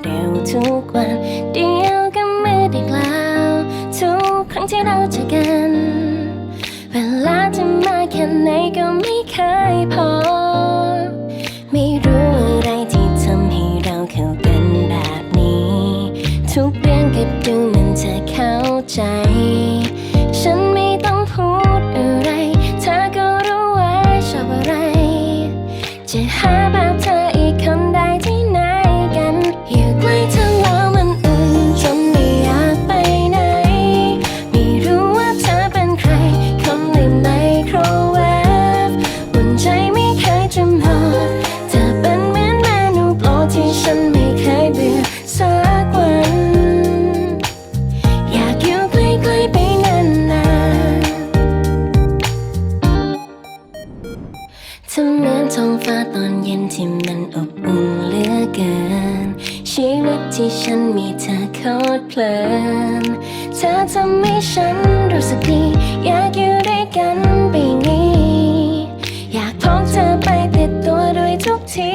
เร็วทุกวันเดียวก็ไม่ได้กล่าวทุกครั้งที่เราเจอกันเวลาจะมาแค่ไหนก็ไม่เคยพอไม่รู้อะไรที่ทำให้เราเข้ากันแบบนี้ทุกเรื่องก็ดูเหมือนเธอเข้าใจฉันไม่ต้องพูดอะไรเธอก็รู้ว่าชอบอะไรจะหาแบบเธออีกคนได้ที่ไหนกันอยู่ใกล้เธอแล้วมันอุ่นจนไม่อยากไปไหนไม่รู้ว่าเธอเป็นใครคำในไมโครเวฟอุ่นใจไม่เคยจะหมดเธอเป็นเหมือนเมนูโปรดที่ฉันไม่เคยเบื่อสักวันอยากอยู่ใกล้ๆไปนานๆเธอเหมือนท้องฟ้าตอนเย็นที่มันอบอุ่นเหลือเกินชีวิตที่ฉันมีเธอโคตรเพลินเธอทำให้ฉันรู้สึกดีอยากอยู่ด้วยกันไปนี้อยากพกเธอไปติดตัวด้วยทุกที